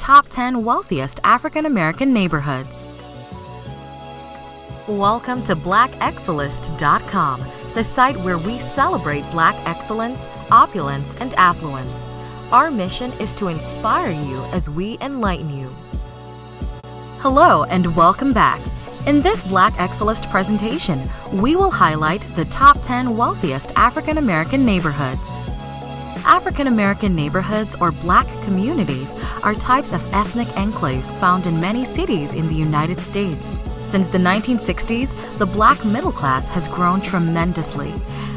top 10 wealthiest African American neighborhoods. Welcome to blackexcellist.com, the site where we celebrate Black excellence, opulence, and affluence. Our mission is to inspire you as we enlighten you. Hello and welcome back. In this Black Excellist presentation, we will highlight the top 10 wealthiest African American neighborhoods. African American neighborhoods or Black communities are types of ethnic enclaves found in many cities in the United States. Since the 1960s, the Black middle class has grown tremendously.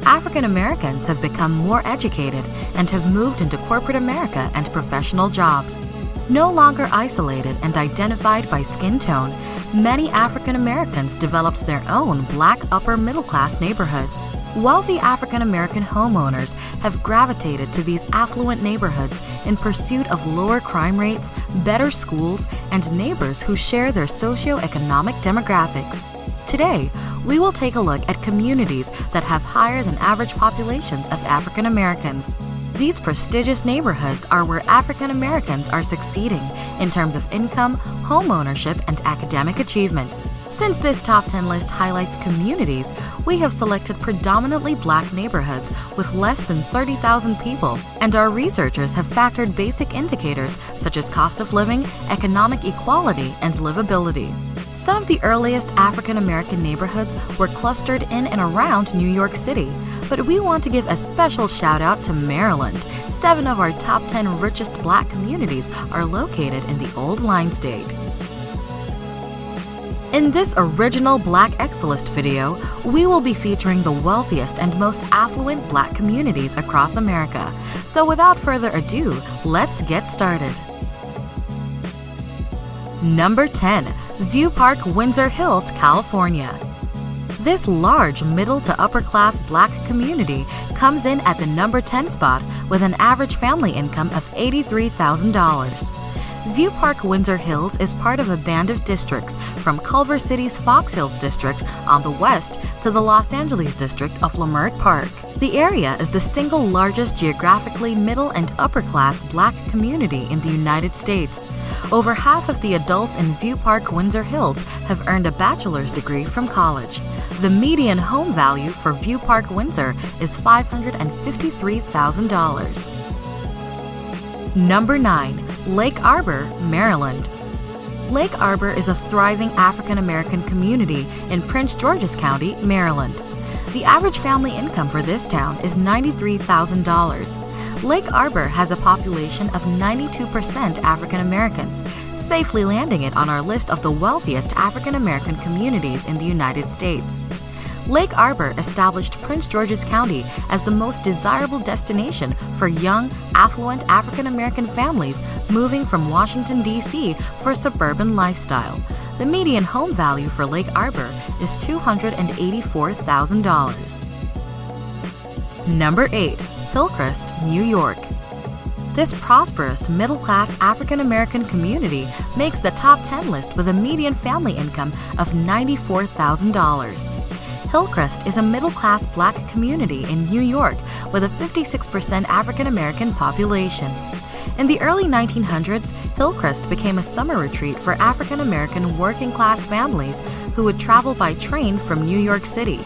African Americans have become more educated and have moved into corporate America and professional jobs. No longer isolated and identified by skin tone, many African Americans developed their own Black upper middle class neighborhoods. Wealthy African American homeowners have gravitated to these affluent neighborhoods in pursuit of lower crime rates, better schools, and neighbors who share their socioeconomic demographics. Today, we will take a look at communities that have higher than average populations of African Americans. These prestigious neighborhoods are where African Americans are succeeding in terms of income, home ownership, and academic achievement. Since this top 10 list highlights communities, we have selected predominantly Black neighborhoods with less than 30,000 people, and our researchers have factored basic indicators such as cost of living, economic equality, and livability. Some of the earliest African American neighborhoods were clustered in and around New York City, but we want to give a special shout out to Maryland. 7 of our top 10 richest Black communities are located in the Old Line State. In this original Black Excellist video, we will be featuring the wealthiest and most affluent Black communities across America. So without further ado, let's get started. Number 10. View Park, Windsor Hills, California. This large middle to upper class Black community comes in at the number 10 spot with an average family income of $83,000. View Park, Windsor Hills is part of a band of districts from Culver City's Fox Hills district on the west to the Los Angeles district of Leimert Park. The area is the single largest geographically middle and upper class Black community in the United States. Over half of the adults in View Park, Windsor Hills have earned a bachelor's degree from college. The median home value for View Park, Windsor is $553,000. Number 9. Lake Arbor, Maryland. Lake Arbor is a thriving African American community in Prince George's County, Maryland. The average family income for this town is $93,000. Lake Arbor has a population of 92% African Americans, safely landing it on our list of the wealthiest African American communities in the United States. Lake Arbor established Prince George's County as the most desirable destination for young, affluent African American families moving from Washington, D.C. for a suburban lifestyle. The median home value for Lake Arbor is $284,000. Number 8. Hillcrest, New York. This prosperous, middle-class African American community makes the top 10 list with a median family income of $94,000. Hillcrest is a middle-class Black community in New York with a 56% African American population. In the early 1900s, Hillcrest became a summer retreat for African American working-class families who would travel by train from New York City.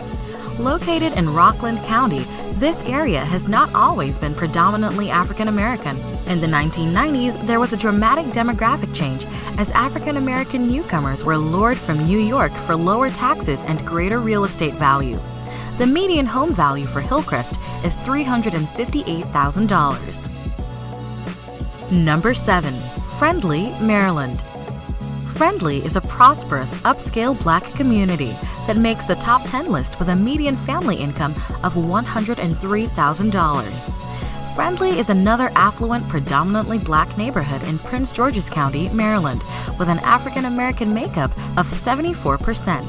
Located in Rockland County, this area has not always been predominantly African American. In the 1990s, there was a dramatic demographic change as African American newcomers were lured from New York for lower taxes and greater real estate value. The median home value for Hillcrest is $358,000. Number 7. Friendly, Maryland. Friendly is a prosperous, upscale Black community that makes the top 10 list with a median family income of $103,000. Friendly is another affluent, predominantly Black neighborhood in Prince George's County, Maryland, with an African American makeup of 74%.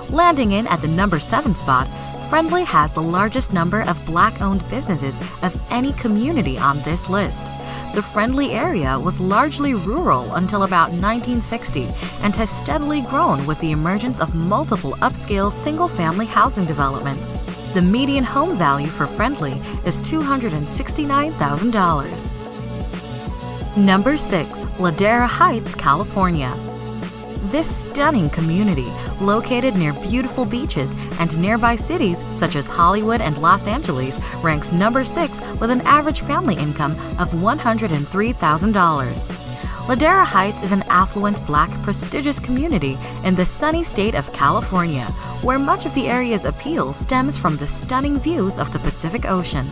Landing in at the number 7 spot, Friendly has the largest number of Black-owned businesses of any community on this list. The Friendly area was largely rural until about 1960 and has steadily grown with the emergence of multiple upscale single-family housing developments. The median home value for Friendly is $269,000. Number 6. Ladera Heights, California. This stunning community, located near beautiful beaches and nearby cities such as Hollywood and Los Angeles, ranks number 6 with an average family income of $103,000. Ladera Heights is an affluent, Black, prestigious community in the sunny state of California, where much of the area's appeal stems from the stunning views of the Pacific Ocean.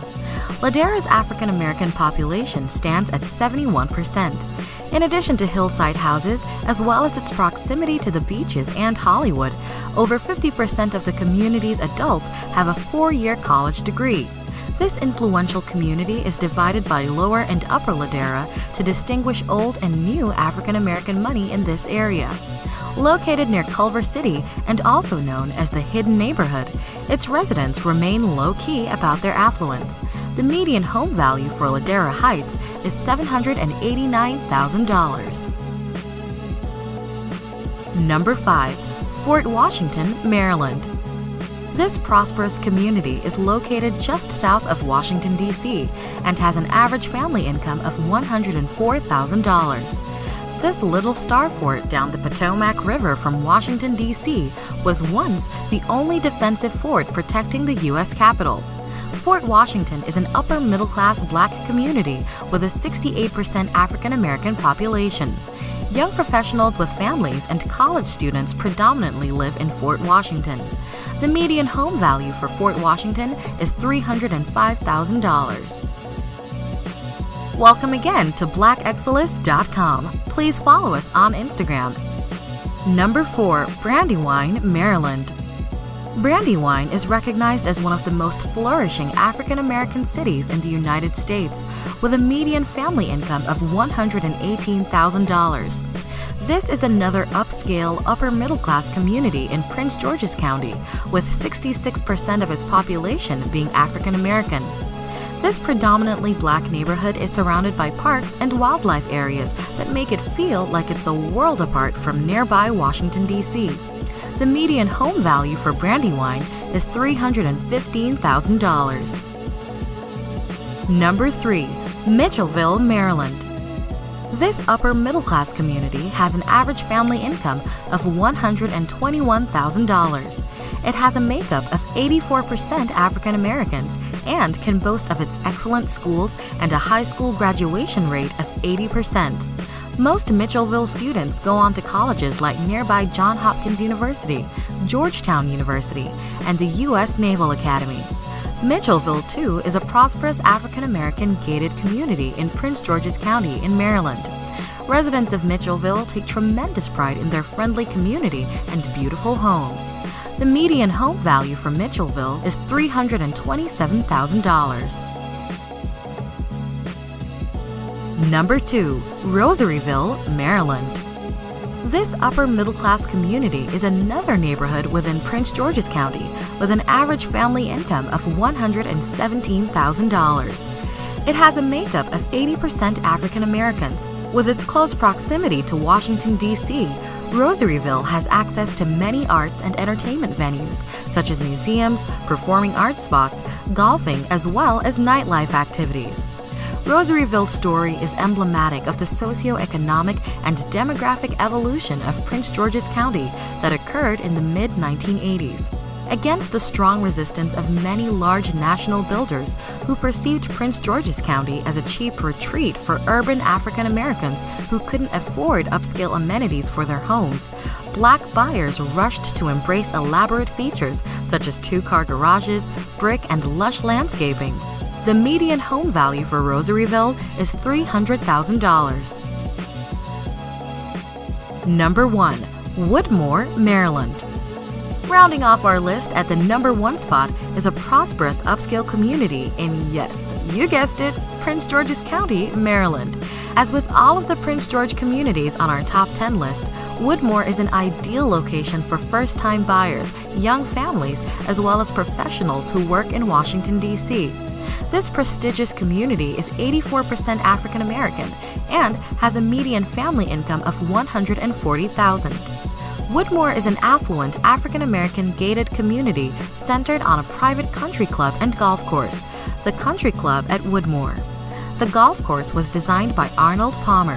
Ladera's African American population stands at 71%. In addition to hillside houses, as well as its proximity to the beaches and Hollywood, over 50% of the community's adults have a 4-year college degree. This influential community is divided by Lower and Upper Ladera to distinguish old and new African American money in this area. Located near Culver City and also known as the Hidden Neighborhood, its residents remain low-key about their affluence. The median home value for Ladera Heights is $789,000. Number 5. Fort Washington, Maryland. This prosperous community is located just south of Washington, D.C., and has an average family income of $104,000. This little star fort down the Potomac River from Washington, D.C. was once the only defensive fort protecting the U.S. Capitol. Fort Washington is an upper-middle-class Black community with a 68% African-American population. Young professionals with families and college students predominantly live in Fort Washington. The median home value for Fort Washington is $305,000. Welcome again to waqar.com. Please follow us on Instagram. Number 4. Brandywine, Maryland. Brandywine is recognized as one of the most flourishing African American cities in the United States, with a median family income of $118,000. This is another upscale, upper-middle-class community in Prince George's County, with 66% of its population being African American. This predominantly Black neighborhood is surrounded by parks and wildlife areas that make it feel like it's a world apart from nearby Washington, D.C. The median home value for Brandywine is $315,000. Number 3. Mitchellville, Maryland. This upper-middle-class community has an average family income of $121,000. It has a makeup of 84% African Americans and can boast of its excellent schools and a high school graduation rate of 80%. Most Mitchellville students go on to colleges like nearby Johns Hopkins University, Georgetown University, and the U.S. Naval Academy. Mitchellville, too, is a prosperous African American gated community in Prince George's County in Maryland. Residents of Mitchellville take tremendous pride in their friendly community and beautiful homes. The median home value for Mitchellville is $327,000. Number 2. Rosaryville, Maryland. This upper-middle-class community is another neighborhood within Prince George's County with an average family income of $117,000. It has a makeup of 80% African Americans. With its close proximity to Washington, D.C., Rosaryville has access to many arts and entertainment venues, such as museums, performing arts spots, golfing, as well as nightlife activities. Rosaryville's story is emblematic of the socioeconomic and demographic evolution of Prince George's County that occurred in the mid-1980s. Against the strong resistance of many large national builders who perceived Prince George's County as a cheap retreat for urban African Americans who couldn't afford upscale amenities for their homes, Black buyers rushed to embrace elaborate features such as 2-car garages, brick, and lush landscaping. The median home value for Rosaryville is $300,000. Number 1. Woodmore, Maryland. Rounding off our list at the number 1 spot is a prosperous upscale community in, yes, you guessed it, Prince George's County, Maryland. As with all of the Prince George communities on our top 10 list, Woodmore is an ideal location for first-time buyers, young families, as well as professionals who work in Washington, D.C. This prestigious community is 84% African American and has a median family income of $140,000. Woodmore is an affluent African American gated community centered on a private country club and golf course, the Country Club at Woodmore. The golf course was designed by Arnold Palmer.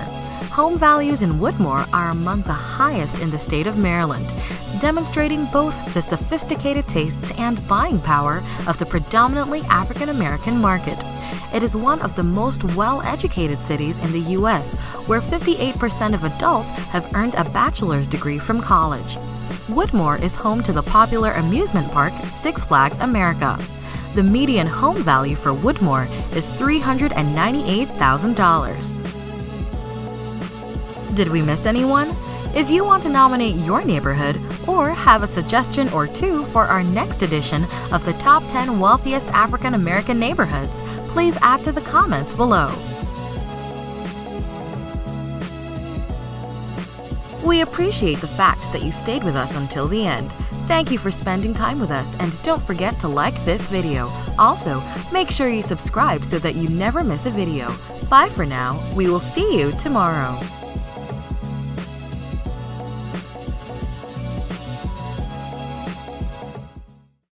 Home values in Woodmore are among the highest in the state of Maryland, demonstrating both the sophisticated tastes and buying power of the predominantly African American market. It is one of the most well-educated cities in the U.S., where 58% of adults have earned a bachelor's degree from college. Woodmore is home to the popular amusement park Six Flags America. The median home value for Woodmore is $398,000. Did we miss anyone? If you want to nominate your neighborhood or have a suggestion or two for our next edition of the Top 10 Wealthiest African American Neighborhoods, please add to the comments below. We appreciate the fact that you stayed with us until the end. Thank you for spending time with us, and don't forget to like this video. Also, make sure you subscribe so that you never miss a video. Bye for now. We will see you tomorrow.